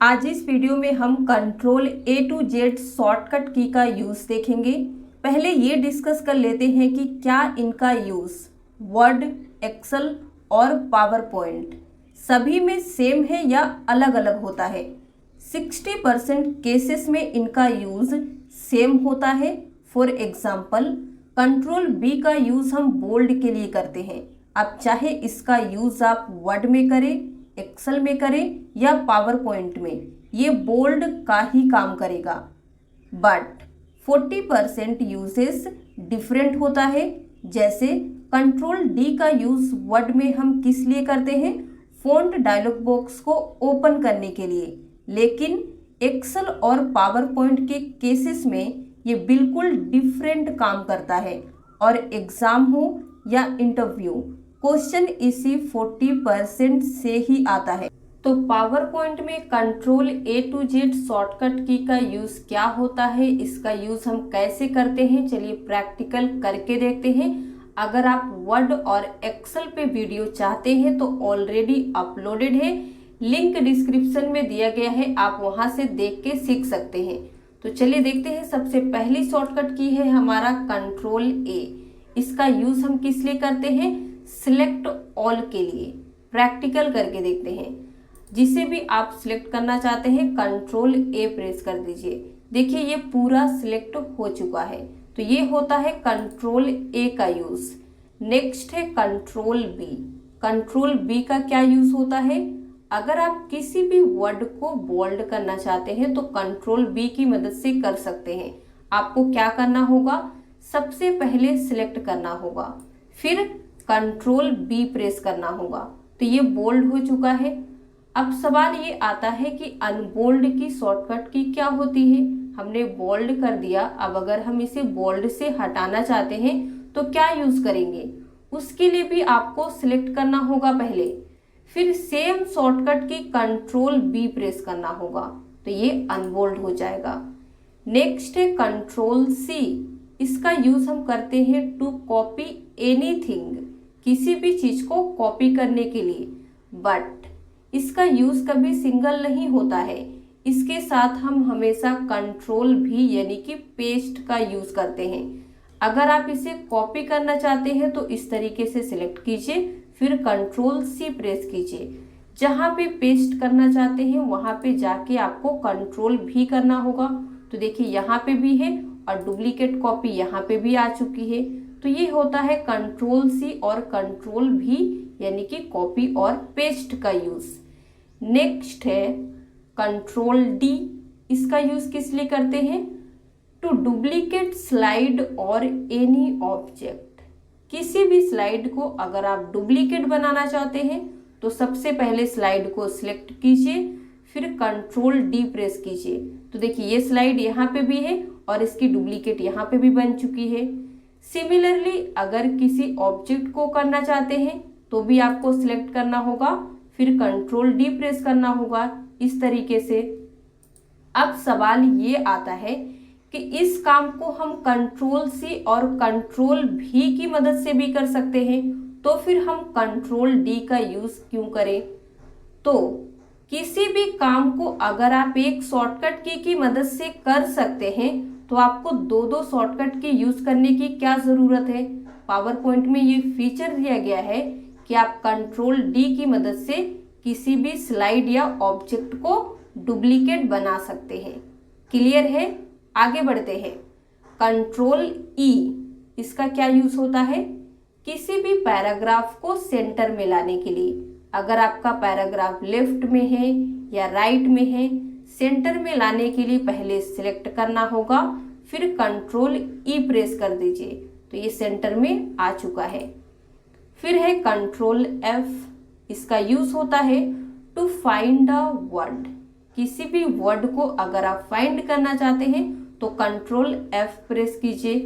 आज इस वीडियो में हम control A to Z shortcut key का यूज़ देखेंगे। पहले ये डिस्कस कर लेते हैं कि क्या इनका यूज़ वर्ड, एक्सेल और पावर पॉइंट सभी में सेम है या अलग अलग होता है। 60% केसेस में इनका यूज़ सेम होता है। फॉर एग्जाम्पल, कंट्रोल बी का यूज़ हम बोल्ड के लिए करते हैं। अब चाहे इसका यूज़ आप वर्ड में करें, एक्सेल में करें या पावर पॉइंट में, ये बोल्ड का ही काम करेगा। बट 40% यूजेस डिफरेंट होता है। जैसे कंट्रोल डी का यूज़ वर्ड में हम किस लिए करते हैं? फ़ॉन्ट डायलॉग बॉक्स को ओपन करने के लिए। लेकिन एक्सेल और पावर पॉइंट के केसेस में ये बिल्कुल डिफरेंट काम करता है। और एग्ज़ाम हो या इंटरव्यू, क्वेश्चन इसी 40% से ही आता है। तो पावर पॉइंट में control A to Z shortcut key का यूज़ क्या होता है, इसका यूज़ हम कैसे करते हैं, चलिए प्रैक्टिकल करके देखते हैं। अगर आप वर्ड और एक्सेल पे वीडियो चाहते हैं तो ऑलरेडी अपलोडेड है, लिंक डिस्क्रिप्शन में दिया गया है, आप वहां से देख के सीख सकते हैं। तो चलिए देखते हैं। सबसे पहली शॉर्टकट की है हमारा कंट्रोल ए। इसका यूज़ हम किस लिए करते हैं? सिलेक्ट ऑल के लिए। प्रैक्टिकल करके देखते हैं। जिसे भी आप सिलेक्ट करना चाहते हैं कंट्रोल ए प्रेस कर दीजिए। देखिए ये पूरा सिलेक्ट हो चुका है। तो ये होता है कंट्रोल ए का यूज़। नेक्स्ट है कंट्रोल बी। कंट्रोल बी का क्या यूज़ होता है? अगर आप किसी भी वर्ड को बोल्ड करना चाहते हैं तो कंट्रोल बी की मदद से कर सकते हैं। आपको क्या करना होगा? सबसे पहले सिलेक्ट करना होगा, फिर कंट्रोल बी प्रेस करना होगा। तो ये बोल्ड हो चुका है। अब सवाल ये आता है कि अनबोल्ड की शॉर्टकट की क्या होती है? हमने बोल्ड कर दिया, अब अगर हम इसे बोल्ड से हटाना चाहते हैं तो क्या यूज करेंगे? उसके लिए भी आपको सिलेक्ट करना होगा पहले, फिर सेम शॉर्टकट की कंट्रोल बी प्रेस करना होगा, तो ये अनबोल्ड हो जाएगा। नेक्स्ट है कंट्रोल सी। इसका यूज हम करते हैं टू कॉपी एनीथिंग, किसी भी चीज को कॉपी करने के लिए। बट इसका यूज कभी सिंगल नहीं होता है, इसके साथ हम हमेशा कंट्रोल भी यानी कि पेस्ट का यूज करते हैं। अगर आप इसे कॉपी करना चाहते हैं तो इस तरीके से सिलेक्ट कीजिए, फिर कंट्रोल सी प्रेस कीजिए। जहां पे पेस्ट करना चाहते हैं वहां पे जाके आपको कंट्रोल भी करना होगा। तो देखिए यहाँ पे भी है और डुप्लीकेट कॉपी यहाँ पे भी आ चुकी है। तो ये होता है कंट्रोल सी और कंट्रोल भी यानी कि कॉपी और पेस्ट का यूज। नेक्स्ट है कंट्रोल डी। इसका यूज किस लिए करते हैं? टू डुप्लीकेट स्लाइड और एनी ऑब्जेक्ट। किसी भी स्लाइड को अगर आप डुप्लीकेट बनाना चाहते हैं तो सबसे पहले स्लाइड को सिलेक्ट कीजिए, फिर कंट्रोल डी प्रेस कीजिए। तो देखिए ये स्लाइड यहाँ पे भी है और इसकी डुप्लीकेट यहाँ पे भी बन चुकी है। सिमिलरली अगर किसी ऑब्जेक्ट को करना चाहते हैं तो भी आपको सिलेक्ट करना होगा, फिर कंट्रोल डी प्रेस करना होगा इस तरीके से। अब सवाल ये आता है कि इस काम को हम कंट्रोल सी और कंट्रोल भी की मदद से भी कर सकते हैं, तो फिर हम कंट्रोल डी का यूज क्यों करें? तो किसी भी काम को अगर आप एक शॉर्टकट की मदद से कर सकते हैं तो आपको दो शॉर्टकट की यूज करने की क्या जरूरत है? पावर पॉइंट में ये फीचर दिया गया है कि आप कंट्रोल डी की मदद से किसी भी स्लाइड या ऑब्जेक्ट को डुप्लीकेट बना सकते हैं। क्लियर है? आगे बढ़ते हैं। कंट्रोल ई। इसका क्या यूज होता है? किसी भी पैराग्राफ को सेंटर में लाने के लिए। अगर आपका पैराग्राफ लेफ्ट में है या राइट में है, सेंटर में लाने के लिए पहले सिलेक्ट करना होगा, फिर कंट्रोल ई प्रेस कर दीजिए। तो ये सेंटर में आ चुका है। फिर है कंट्रोल एफ। इसका यूज होता है टू फाइंड अ वर्ड। किसी भी वर्ड को अगर आप फाइंड करना चाहते हैं तो कंट्रोल एफ प्रेस कीजिए।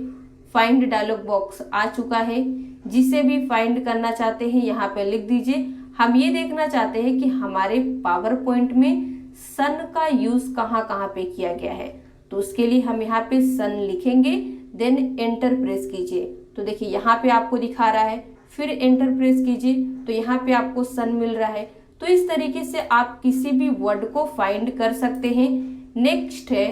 फाइंड डायलॉग बॉक्स आ चुका है। जिसे भी फाइंड करना चाहते हैं यहाँ पे लिख दीजिए। हम ये देखना चाहते हैं कि हमारे पावर पॉइंट में सन का यूज कहाँ कहाँ पे किया गया है, तो उसके लिए हम यहाँ पे सन लिखेंगे, देन एंटर प्रेस कीजिए। तो देखिए यहाँ पे आपको दिखा रहा है, फिर एंटर प्रेस कीजिए तो यहाँ पे आपको सन मिल रहा है। तो इस तरीके से आप किसी भी वर्ड को फाइंड कर सकते हैं। नेक्स्ट है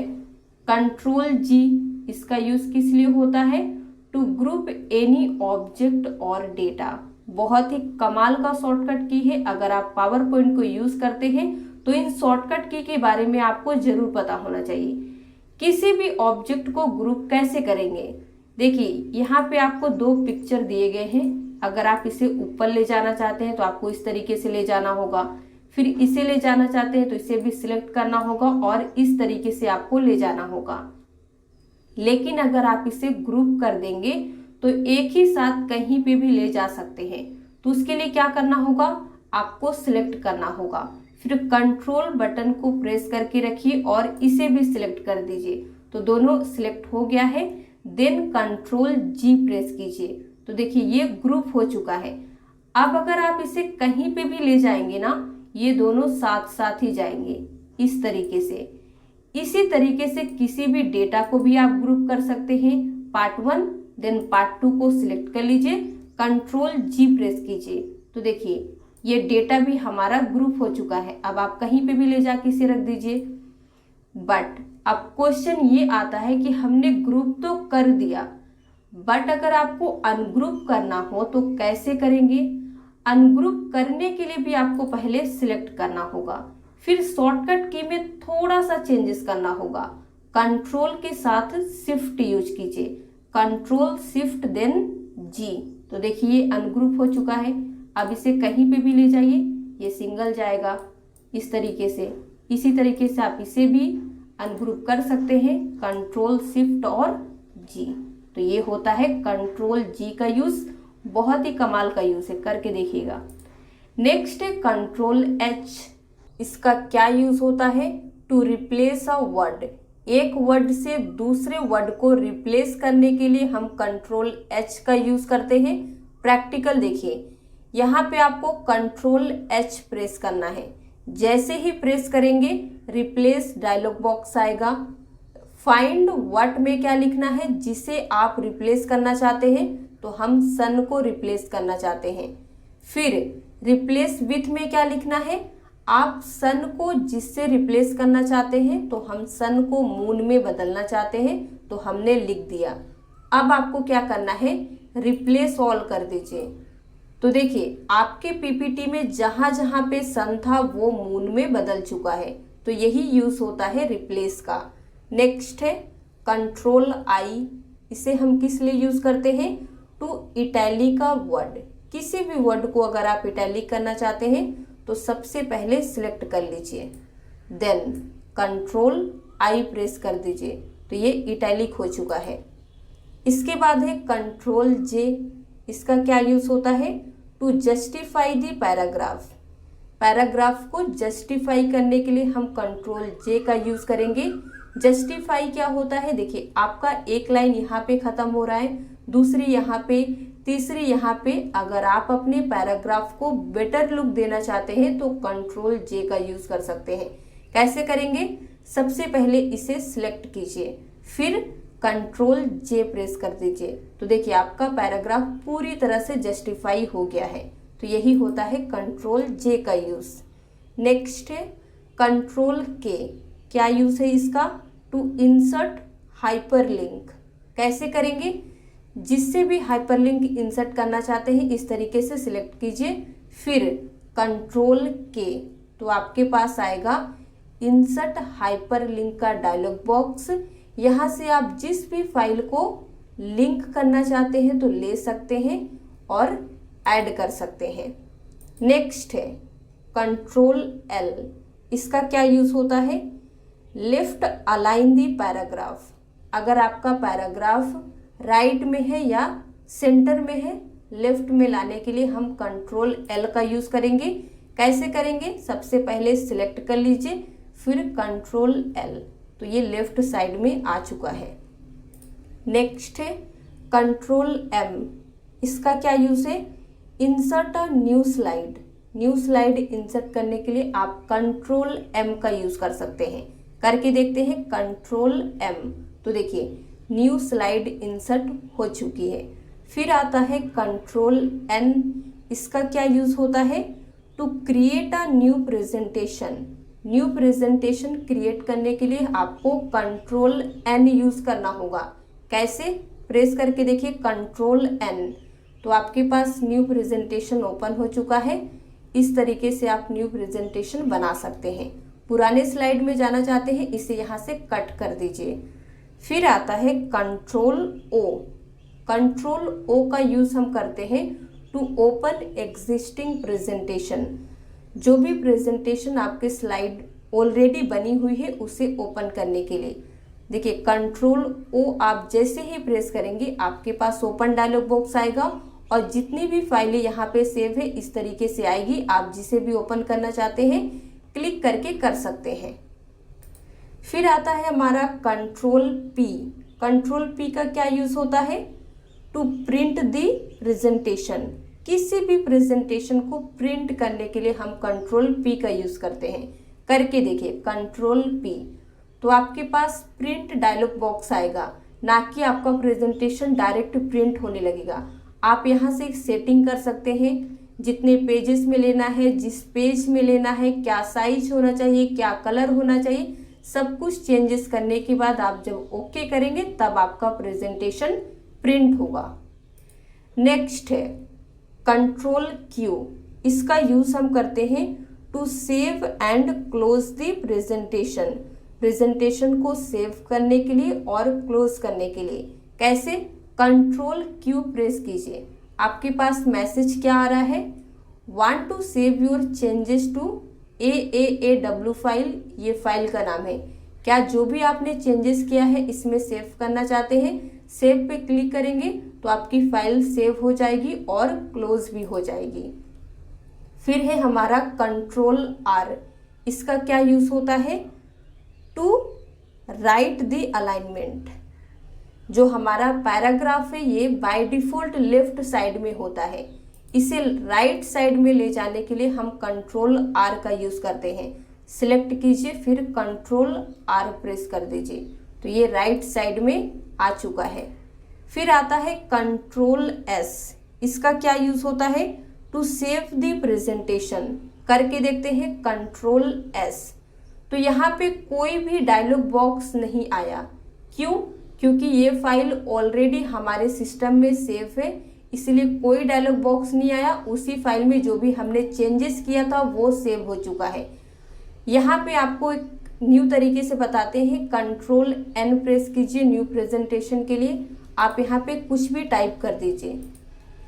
कंट्रोल जी, इसका यूज किस लिए होता है? टू ग्रुप एनी ऑब्जेक्ट और डेटा। बहुत ही कमाल का शॉर्टकट की है। अगर आप पावर पॉइंट को यूज करते हैं तो इन शॉर्टकट की के बारे में आपको जरूर पता होना चाहिए। किसी भी ऑब्जेक्ट को ग्रुप कैसे करेंगे? देखिए यहाँ पे आपको दो पिक्चर दिए गए हैं। अगर आप इसे ऊपर ले जाना चाहते हैं तो आपको इस तरीके से ले जाना होगा, फिर इसे ले जाना चाहते हैं तो इसे भी सिलेक्ट करना होगा और इस तरीके से आपको ले जाना होगा। लेकिन अगर आप इसे ग्रुप कर देंगे तो एक ही साथ कहीं पे भी ले जा सकते हैं। तो उसके लिए क्या करना होगा? आपको सिलेक्ट करना होगा, फिर कंट्रोल बटन को प्रेस करके रखिए और इसे भी सिलेक्ट कर दीजिए। तो दोनों सिलेक्ट हो गया है। देन कंट्रोल जी प्रेस कीजिए। तो देखिए ये ग्रुप हो चुका है। अब अगर आप इसे कहीं पे भी ले जाएंगे ना, ये दोनों साथ साथ ही जाएंगे इस तरीके से। इसी तरीके से किसी भी डेटा को भी आप ग्रुप कर सकते हैं। पार्ट 1 देन पार्ट 2 को सिलेक्ट कर लीजिए, कंट्रोल जी प्रेस कीजिए। तो देखिए ये डेटा भी हमारा ग्रुप हो चुका है। अब आप कहीं पे भी ले जाके इसे रख दीजिए। बट अब क्वेश्चन ये आता है कि हमने ग्रुप तो कर दिया, बट अगर आपको अनग्रुप करना हो तो कैसे करेंगे? अनग्रुप करने के लिए भी आपको पहले सिलेक्ट करना होगा, फिर शॉर्टकट की में थोड़ा सा चेंजेस करना होगा। कंट्रोल के साथ शिफ्ट यूज कीजिए, कंट्रोल शिफ्ट देन जी। तो देखिए ये अनग्रुप हो चुका है। अब इसे कहीं पे भी ले जाइए, ये सिंगल जाएगा इस तरीके से। इसी तरीके से आप इसे भी अनग्रुप कर सकते हैं, कंट्रोल शिफ्ट और जी। तो ये होता है कंट्रोल जी का यूज। बहुत ही कमाल का यूज है, करके देखिएगा। नेक्स्ट है कंट्रोल एच। इसका क्या यूज होता है? To replace a word. एक वर्ड से दूसरे वर्ड को रिप्लेस करने के लिए हम कंट्रोल एच का यूज करते हैं। प्रैक्टिकल देखिए, यहाँ पे आपको कंट्रोल एच प्रेस करना है। जैसे ही प्रेस करेंगे रिप्लेस डायलॉग बॉक्स आएगा। फाइंड व्हाट में क्या लिखना है जिसे आप रिप्लेस करना चाहते हैं? तो हम सन को रिप्लेस करना चाहते हैं। फिर रिप्लेस विथ में क्या लिखना है? आप सन को जिससे रिप्लेस करना चाहते हैं, तो हम सन को मून में बदलना चाहते हैं, तो हमने लिख दिया। अब आपको क्या करना है? रिप्लेस ऑल कर दीजिए। तो देखिए आपके पीपीटी में जहां जहां पे सन था वो मून में बदल चुका है। तो यही यूज होता है रिप्लेस का। नेक्स्ट है कंट्रोल आई। इसे हम किस लिए यूज करते हैं? टू इटैलिक का वर्ड। किसी भी वर्ड को अगर आप इटैलिक करना चाहते हैं तो सबसे पहले सिलेक्ट कर लीजिए, देन कंट्रोल आई प्रेस कर दीजिए। तो ये इटैलिक हो चुका है। इसके बाद है कंट्रोल जे। इसका क्या यूज होता है? To justify the paragraph. Paragraph को जस्टिफाई करने के लिए हम कंट्रोल जे का यूज करेंगे। जस्टिफाई क्या होता है? देखिए आपका एक लाइन यहाँ पे खत्म हो रहा है, दूसरी यहाँ पे, तीसरी यहाँ पे। अगर आप अपने पैराग्राफ को बेटर लुक देना चाहते हैं तो कंट्रोल जे का यूज कर सकते हैं। कैसे करेंगे? सबसे पहले इसे सिलेक्ट कीजिए, फिर कंट्रोल जे प्रेस कर दीजिए। तो देखिए आपका पैराग्राफ पूरी तरह से जस्टिफाई हो गया है। तो यही होता है कंट्रोल जे का यूज। नेक्स्ट है कंट्रोल के। क्या यूज है इसका? To insert hyperlink. कैसे करेंगे? जिससे भी हाइपरलिंक इंसर्ट करना चाहते हैं इस तरीके से सिलेक्ट कीजिए, फिर कंट्रोल के। तो आपके पास आएगा इंसर्ट हाइपरलिंक का डायलॉग बॉक्स। यहाँ से आप जिस भी फाइल को लिंक करना चाहते हैं तो ले सकते हैं और ऐड कर सकते हैं। नेक्स्ट है कंट्रोल एल। इसका क्या यूज होता है? लेफ्ट अलाइन दी पैराग्राफ। अगर आपका पैराग्राफ राइट में है या सेंटर में है, लेफ्ट में लाने के लिए हम कंट्रोल एल का यूज करेंगे। कैसे करेंगे? सबसे पहले सिलेक्ट कर लीजिए, फिर कंट्रोल एल। तो ये लेफ्ट साइड में आ चुका है। नेक्स्ट है कंट्रोल एम। इसका क्या यूज है? Insert a new slide. New slide insert करने के लिए आप कंट्रोल एम का यूज कर सकते हैं। करके देखते हैं कंट्रोल एम। तो देखिए न्यू स्लाइड इंसर्ट हो चुकी है। फिर आता है कंट्रोल एन। इसका क्या यूज होता है? To create a new presentation create करने के लिए आपको कंट्रोल एन यूज करना होगा। कैसे? प्रेस करके देखिए कंट्रोल एन, तो आपके पास न्यू प्रेजेंटेशन ओपन हो चुका है। इस तरीके से आप न्यू प्रेजेंटेशन बना सकते हैं। पुराने स्लाइड में जाना चाहते हैं, इसे यहाँ से कट कर दीजिए। फिर आता है कंट्रोल ओ। कंट्रोल ओ का यूज हम करते हैं टू ओपन एग्जिस्टिंग प्रेजेंटेशन। जो भी प्रेजेंटेशन आपके स्लाइड ऑलरेडी बनी हुई है उसे ओपन करने के लिए। देखिए कंट्रोल ओ आप जैसे ही प्रेस करेंगे आपके पास ओपन डायलॉग बॉक्स आएगा और जितनी भी फाइलें यहाँ पे सेव है इस तरीके से आएगी। आप जिसे भी ओपन करना चाहते हैं क्लिक करके कर सकते हैं। फिर आता है हमारा कंट्रोल पी। कंट्रोल पी का क्या यूज होता है? To print the presentation. किसी भी प्रेजेंटेशन को प्रिंट करने के लिए हम कंट्रोल पी का यूज करते हैं। करके देखिए कंट्रोल पी, तो आपके पास प्रिंट डायलॉग बॉक्स आएगा, ना कि आपका प्रेजेंटेशन डायरेक्ट प्रिंट होने लगेगा। आप यहाँ से सेटिंग कर सकते हैं, जितने पेजेस में लेना है, जिस पेज में लेना है, क्या साइज होना चाहिए, क्या कलर होना चाहिए, सब कुछ चेंजेस करने के बाद आप जब ओके करेंगे तब आपका प्रेजेंटेशन प्रिंट होगा। नेक्स्ट है कंट्रोल क्यू। इसका यूज हम करते हैं to save and close the presentation. Presentation को सेव करने के लिए और क्लोज करने के लिए। कैसे? कंट्रोल क्यू प्रेस कीजिए। आपके पास मैसेज क्या आ रहा है? Want to save your changes to AAAW file, ये फाइल का नाम है। क्या जो भी आपने चेंजेस किया है इसमें सेव करना चाहते हैं? सेव पे क्लिक करेंगे तो आपकी फाइल सेव हो जाएगी और क्लोज भी हो जाएगी। फिर है हमारा कंट्रोल आर। इसका क्या यूज होता है? To right the alignment. जो हमारा पैराग्राफ है ये बाय डिफॉल्ट लेफ्ट साइड में होता है, इसे राइट साइड में ले जाने के लिए हम कंट्रोल आर का यूज करते हैं। सिलेक्ट कीजिए फिर कंट्रोल आर प्रेस कर दीजिए, तो ये राइट साइड में आ चुका है। फिर आता है कंट्रोल एस। इसका क्या यूज होता है? To save the presentation. करके देखते हैं कंट्रोल एस, तो यहाँ पे कोई भी डायलॉग बॉक्स नहीं आया। क्यों? क्योंकि ये फाइल ऑलरेडी हमारे सिस्टम में सेव है, इसलिए कोई डायलॉग बॉक्स नहीं आया। उसी फाइल में जो भी हमने चेंजेस किया था वो सेव हो चुका है। यहाँ पे आपको एक न्यू तरीके से बताते हैं। कंट्रोल एन प्रेस कीजिए न्यू प्रेजेंटेशन के लिए। आप यहाँ पे कुछ भी टाइप कर दीजिए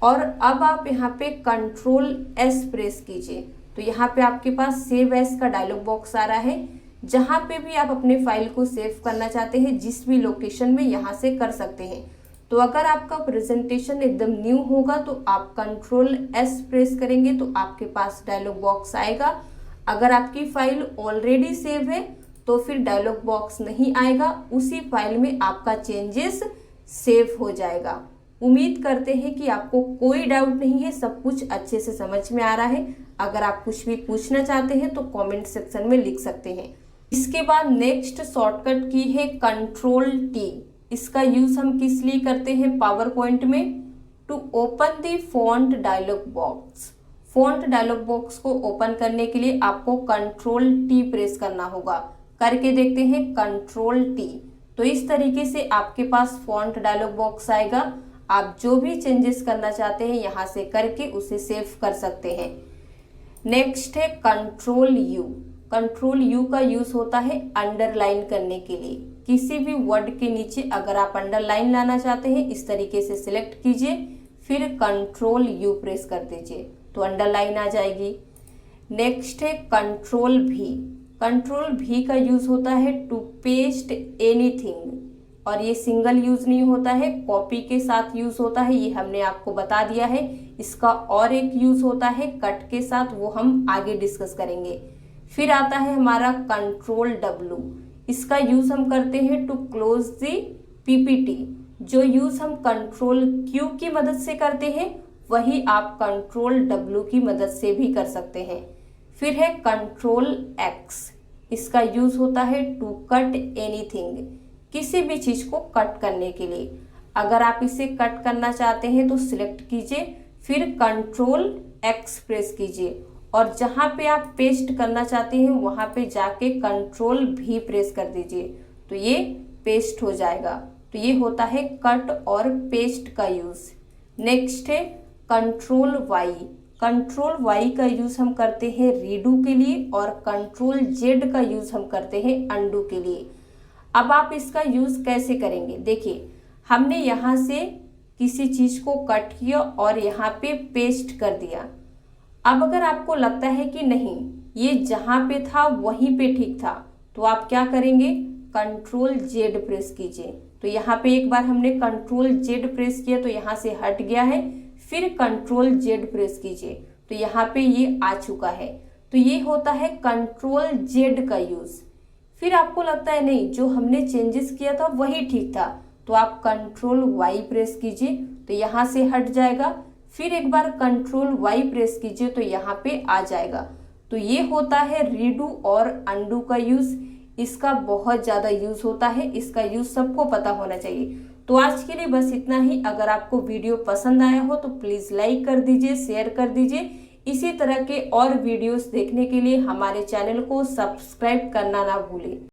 और अब आप यहाँ पे कंट्रोल एस प्रेस कीजिए, तो यहाँ पे आपके पास सेव एस का डायलॉग बॉक्स आ रहा है। जहाँ पे भी आप अपने फाइल को सेव करना चाहते हैं जिस भी लोकेशन में, यहाँ से कर सकते हैं। तो अगर आपका प्रेजेंटेशन एकदम न्यू होगा तो आप कंट्रोल एस प्रेस करेंगे तो आपके पास डायलॉग बॉक्स आएगा। अगर आपकी फाइल ऑलरेडी सेव है तो फिर डायलॉग बॉक्स नहीं आएगा, उसी फाइल में आपका चेंजेस सेव हो जाएगा। उम्मीद करते हैं कि आपको कोई डाउट नहीं है, सब कुछ अच्छे से समझ में आ रहा है। अगर आप कुछ भी पूछना चाहते हैं तो कमेंट सेक्शन में लिख सकते हैं। इसके बाद नेक्स्ट शॉर्टकट की है कंट्रोल टी। इसका यूज हम किस लिए करते हैं पावर पॉइंट में? To open the font dialog box. Font dialog box को ओपन करने के लिए आपको कंट्रोल टी प्रेस करना होगा। करके देखते हैं कंट्रोल टी, तो इस तरीके से आपके पास फॉन्ट डायलॉग बॉक्स आएगा। आप जो भी चेंजेस करना चाहते हैं यहाँ से करके उसे सेव कर सकते हैं। नेक्स्ट है कंट्रोल यू। कंट्रोल यू का यूज होता है अंडरलाइन करने के लिए। किसी भी वर्ड के नीचे अगर आप अंडरलाइन लाना चाहते हैं इस तरीके से सिलेक्ट कीजिए, फिर कंट्रोल यू प्रेस कर दीजिए तो अंडरलाइन आ जाएगी। नेक्स्ट है कंट्रोल भी। कंट्रोल भी का यूज होता है टू पेस्ट एनीथिंग, और ये सिंगल यूज नहीं होता है, कॉपी के साथ यूज होता है, ये हमने आपको बता दिया है। इसका और एक यूज होता है कट के साथ, वो हम आगे डिस्कस करेंगे। फिर आता है हमारा कंट्रोल डब्ल्यू। इसका यूज हम करते हैं टू क्लोज द पीपीटी। जो यूज हम कंट्रोल क्यू की मदद से करते हैं वही आप कंट्रोल डब्ल्यू की मदद से भी कर सकते हैं। फिर है कंट्रोल एक्स। इसका यूज होता है टू कट एनीथिंग, किसी भी चीज को कट करने के लिए। अगर आप इसे कट करना चाहते हैं तो सिलेक्ट कीजिए, फिर कंट्रोल एक्स प्रेस कीजिए और जहाँ पे आप पेस्ट करना चाहते हैं वहाँ पे जाके कंट्रोल भी प्रेस कर दीजिए, तो ये पेस्ट हो जाएगा। तो ये होता है कट और पेस्ट का यूज़। नेक्स्ट है कंट्रोल वाई। कंट्रोल वाई का यूज़ हम करते हैं रीडू के लिए और कंट्रोल जेड का यूज़ हम करते हैं अंडू के लिए। अब आप इसका यूज़ कैसे करेंगे, देखिए हमने यहाँ से किसी चीज़ को कट किया और यहाँ पे पेस्ट कर दिया। अब अगर आपको लगता है कि नहीं ये जहाँ पे था वहीं पे ठीक था, तो आप क्या करेंगे, कंट्रोल जेड प्रेस कीजिए। तो यहाँ पे एक बार हमने कंट्रोल जेड प्रेस किया तो यहाँ से हट गया है, फिर कंट्रोल जेड प्रेस कीजिए तो यहाँ पे ये आ चुका है। तो ये होता है कंट्रोल जेड का यूज़। फिर आपको लगता है नहीं जो हमने चेंजेस किया था वही ठीक था, तो आप कंट्रोल वाई प्रेस कीजिए तो यहाँ से हट जाएगा, फिर एक बार कंट्रोल वाई प्रेस कीजिए तो यहाँ पे आ जाएगा। तो ये होता है रीडू और अंडू का यूज़। इसका बहुत ज़्यादा यूज़ होता है, इसका यूज़ सबको पता होना चाहिए। तो आज के लिए बस इतना ही। अगर आपको वीडियो पसंद आया हो तो प्लीज़ लाइक कर दीजिए, शेयर कर दीजिए। इसी तरह के और वीडियोस देखने के लिए हमारे चैनल को सब्सक्राइब करना ना भूलें।